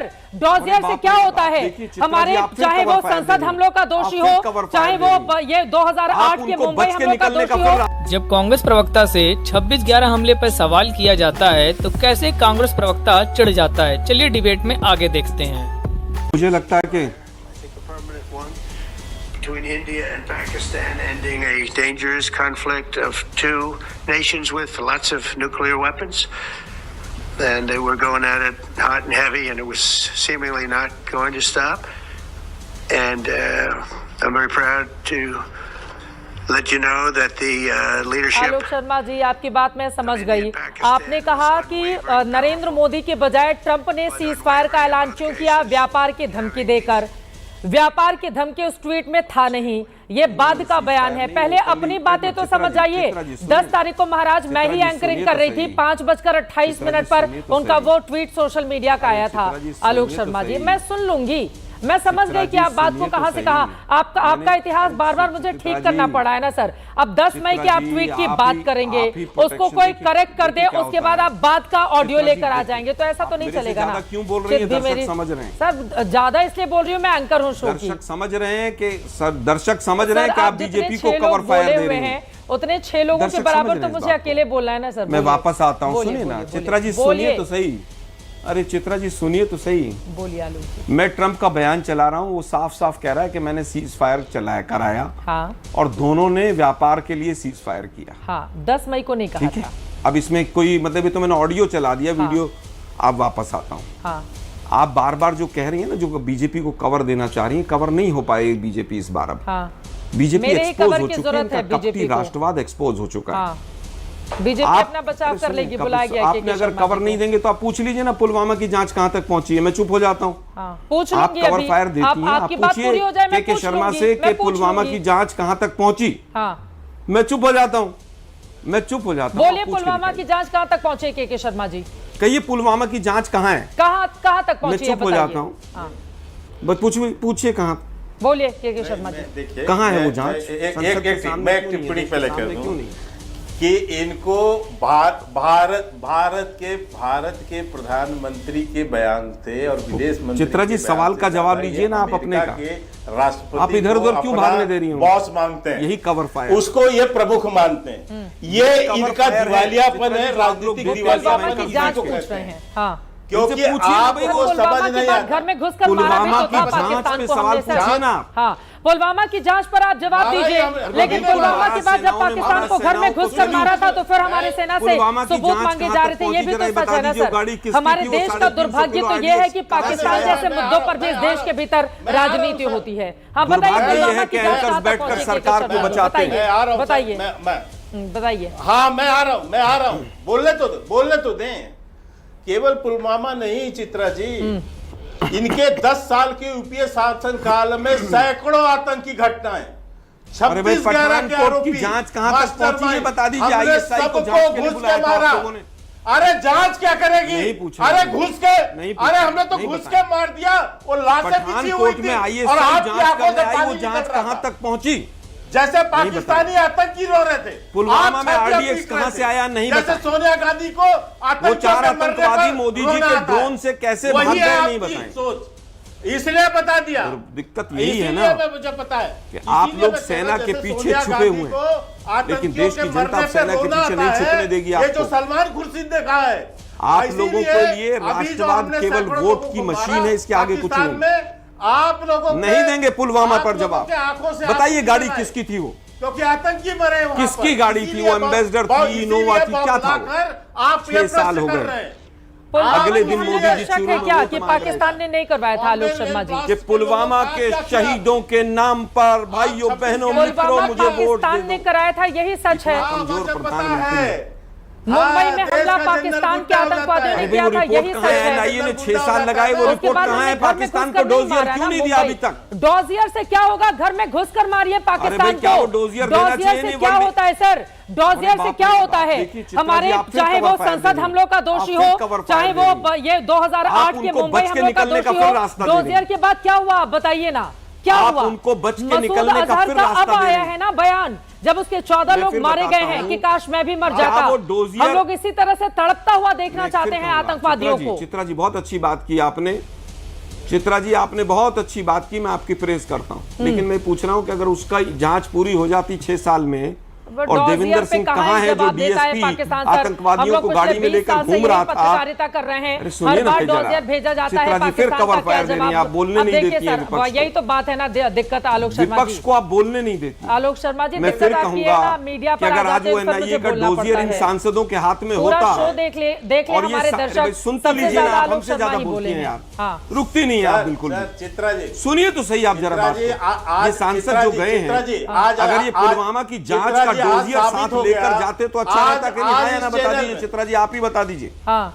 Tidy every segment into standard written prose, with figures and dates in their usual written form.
Sir dossier से क्या होता है? हमारे चाहे वो संसद हमलों का दोषी हो, चाहे वो ये 2008 के मुंबई हमलों का दोषी हो। जब कांग्रेस प्रवक्ता से 26/11 हमले पर सवाल किया जाता है तो कैसे कांग्रेस प्रवक्ता चिढ़ जाता है? चलिए डिबेट में आगे देखते हैं। मुझे लगता है कि between India and Pakistan, ending a dangerous conflict of two nations with lots of nuclear weapons. And they were going at it hot and heavy, and it was seemingly not going to stop. And I'm very proud to let you know that the leadership. Alok Sharma ji, आपकी बात मैं समझ गई। आपने कहा कि नरेंद्र मोदी के बजाय ट्रंप ने सीज फायर का ऐलान क्यों किया? व्यापार की धमकी देकर। व्यापार की धमकी उस ट्वीट में था नहीं, ये बाद का बयान है। पहले अपनी बातें तो समझ जाइए। 10 तारीख को महाराज मैं ही एंकरिंग कर रही थी, 5:28 पर उनका वो ट्वीट सोशल मीडिया का आया था। आलोक शर्मा जी, मैं सुन लूंगी, मैं समझ गई कि आप बात को कहां से कहा। आपका इतिहास बार बार मुझे ठीक करना पड़ा है ना सर। अब 10 मई की आप ट्वीट की बात करेंगे, उसको कोई करेक्ट कर दे, उसके बाद आप बात का ऑडियो लेकर आ जाएंगे, तो ऐसा तो नहीं चलेगा ना। क्यों बोल रही हैं? दर्शक समझ रहे हैं सर, ज्यादा इसलिए बोल रही हूँ, मैं एंकर हूँ शो की। दर्शक समझ रहे हैं कि दर्शक समझ रहे हैं कि आप बीजेपी को कवर फायर दे रहे हैं। उतने 6 लोगों के बराबर तो मुझे अकेले बोलना है ना सर। मैं वापस आता हूँ, सुनिए ना चित्रा जी, सुनिए तो सही। अरे चित्रा जी सुनिए तो सही। बोलिए आलोक। मैं ट्रंप का बयान चला रहा हूँ, वो साफ साफ कह रहा है कि मैंने सीज फायर कराया। हाँ। और दोनों ने व्यापार के लिए सीज फायर किया। हाँ, 10 मई को नहीं कहा ठीक है। था। अब इसमें कोई मतलब, तो मैंने ऑडियो चला दिया, वीडियो। आप वापस आता हूँ। हाँ। आप बार बार जो कह रही है ना, जो बीजेपी को कवर देना चाह रही है, कवर नहीं हो पाएगी बीजेपी इस बार। अब बीजेपी एक्सपोज हो चुकी है, कपटी राष्ट्रवाद एक्सपोज हो चुका है। बीजेपी अपना बचाव कर लेगी, बुलाया गया। आपने अगर कवर नहीं देंगे तो आप पूछ लीजिए ना, पुलवामा की जांच कहां तक पहुंची है। मैं चुप हो जाता हूँ। आप कवर फायर देती हैं, आप पूछिए के शर्मा से कि पुलवामा की जांच कहां तक पहुंची। मैं चुप हो जाता हूँ, मैं चुप हो जाता हूँ। बोलिए, पुलवामा की जांच कहां तक पहुंचे के शर्मा जी? कहिए पुलवामा की जांच कहाँ है, कहां तक पहुंची? मैं चुप हो जाता हूँ। बस पूछिए कहाँ। बोलिए के शर्मा जी, कहाँ है वो जांच? मैं एक टिप्पणी पहले कर दूं कि इनको भारत के प्रधानमंत्री के बयान थे और विदेश मंत्री। चित्रा जी सवाल का जवाब लीजिए ना आप अपने का। राष्ट्रपति आप इधर उधर क्यों भागने दे रही हो? बॉस मांगते हैं, यही कवर फायर, उसको ये प्रमुख मानते हैं। ये इनका दिवालियापन है, राजनीतिक दिवालियापन की जांच पूछ रहे हैं। हाँ, क्योंकि आपको समझ नहीं आता। घर में घुसकर पुलवामा की जांच पे सवाल पूछिए ना। हाँ, पुलवामा की जांच पर आप जवाब दीजिए। लेकिन पुलवामा के बाद जब पाकिस्तान को घर में घुसकर मारा था तो फिर हमारे सेना से सबूत मांगे जा रहे थे। ये भी तो सच है ना सर। हमारे देश का दुर्भाग्य तो ये है कि पाकिस्तान जैसे मुद्दों पर जिस देश के भीतर राजनीति होती है। हाँ बताइए, पुलवामा की जांच बैठकर सरकार को बचाते हैं। बताइए। हाँ मैं आ रहा हूँ, बोलने तो दें। केवल पुलवामा नहीं चित्रा जी, इनके 10 साल के यूपीए शासन काल में सैकड़ों आतंकी घटनाएं, 26/11 के आरोपी, जांच कहां तक पहुंची बता दीजिए। हमने सबको घुस के मारा। अरे जांच क्या करेगी? अरे घुस के, अरे हमने तो घुस के मार दिया। वो लाशें बिछी हुई थी और आपकी आंखों से पानी निकल रहा था। कहां तक पहुंची? जैसे पाकिस्तानी आतंकी रो रहे थे। पुलवामा में आरडीएक्स कहां से आया नहीं जैसे सोनिया गांधी को वो 4 आतंकवादी मोदी जी के ड्रोन से कैसे भाग गए नहीं बताएं। सोच इसलिए बता दिया। दिक्कत यही है ना, मुझे पता है कि आप लोग सेना के पीछे छुपे हुए हैं, लेकिन देश की जनता सेना के पीछे नहीं छुपने देगी आपको। ये जो सलमान खुर्शीद ने कहा है, आप लोगों के लिए राष्ट्रवाद केवल वोट की मशीन है, इसके आगे कुछ नहीं। आप लोगों नहीं देंगे पुलवामा पर जवाब। बताइए गाड़ी किसकी थी वो? क्योंकि आतंकी मरे वहां। किसकी गाड़ी थी वो? एम्बेसडर थी, इनोवा थी, क्या था? आप 6 साल हो गए। अगले दिन मोदी जी शक है क्या कि पाकिस्तान ने नहीं करवाया था? आलोक शर्मा जी, कि पुलवामा के शहीदों के नाम पर भाइयों बहनों मित्रों मुझे वोट पाकिस्तान ने कराया था, यही सच है। कमजोर प्रधानमंत्री मुंबई में हमला पाकिस्तान के आतंकवादियों ने किया था, यही सच है। एनआईए ने 6 साल लगाए, वो रिपोर्ट कहां है? पाकिस्तान को डोजियर क्यों नहीं दिया अभी तक? डोजियर से क्या होगा? घर में घुसकर मारिए पाकिस्तान को। डोजियर से क्या होता है सर? डोजियर से क्या होता है? हमारे चाहे वो संसद हमलों का दोषी हो, चाहे वो ये 2008 के मुंबई हमलों का दोषी हो, डोजियर के बाद क्या हुआ? बताइए ना, क्या हुआ? उनको बच के निकलने का फिर रास्ता अब आया है ना बयान, जब उसके 14 लोग मारे गए हैं कि काश मैं भी मर जाता। हम लोग इसी तरह से तड़पता हुआ देखना चाहते हैं आतंकवादियों को। चित्रा जी बहुत अच्छी बात की आपने चित्रा जी, आपने बहुत अच्छी बात की, मैं आपकी प्रेस करता हूँ, लेकिन मैं पूछ रहा हूँ कि अगर उसका जांच पूरी हो जाती 6 साल में, और देविंदर सिंह कहाँ है जो डीएसपी आतंकवादियों को गाड़ी में लेकर घूम रहा था? पत्रकारिता कर रहे हैं, हर बार डॉजियर भेजा जाता है, फिर कवर फायर देनी, आप बोलने नहीं देती है विपक्ष को। यही तो बात है ना, दिक्कत आलोक शर्मा जी, विपक्ष को आप बोलने नहीं देती। आलोक शर्मा जी, मैं फिर कहूंगा मीडिया कि अगर आज वो एनआईए का डोजियर इन सांसदों के हाथ में होता, शो देख ले हमारे दर्शक, सुन तो लीजिए ना, आप हमसे ज्यादा बोलती हैं यार, रुकती नहीं है आप बिल्कुल। चित्रा जी सुनिए तो सही आप जरा बात, ये सांसद जो गए हैं, अगर ये पुलवामा की जांच का डोजियर साथ लेकर जाते तो अच्छा रहता कि नहीं? आया ना, बता दीजिए चित्रा जी, आप ही बता दीजिए। हाँ,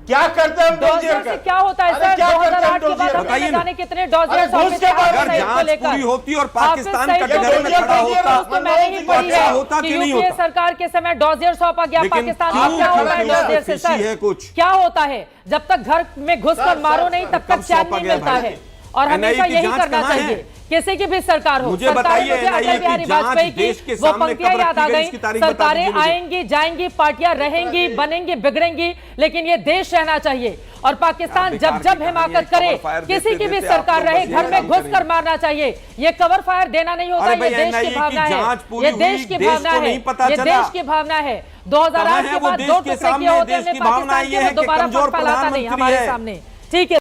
क्या करते हैं डोजियर से क्या होता है सर? 2008 के बाद बताइए ना, जाने कितने डोजियर अगर जांच पूरी होती और पाकिस्तान का डर में खड़ा होता तो मैंने ही पढ़ी है होता कि नहीं यूपीए होता? सरकार के समय डोजियर सौंपा गया पाकिस्तान में। क्या होता है डोजियर से सर? कुछ क्या होता है? जब तक घर में घुसकर मारो नहीं तब तक चैन नहीं मिलता है, और हमेशा यही करना चाहिए किसी की भी सरकार हो। मुझे बताइए, अटल बिहारी वाजपेयी की वो पंक्तियां याद आ गई, सरकारें आएंगी जाएंगी, पार्टियां रहेंगी बनेंगी बिगड़ेंगी, लेकिन ये देश रहना चाहिए। और पाकिस्तान जब जब हिमाकत करे, किसी की भी सरकार रहे, घर में घुस कर मारना चाहिए। ये कवर फायर देना नहीं होता, ये देश की भावना है, ये देश की भावना है, ये देश की भावना है। 2008 के बाद 2 टुकड़े किए होते हैं पाकिस्तान के, वो दोबारा फैलाता नहीं हमारे सामने, ठीक है।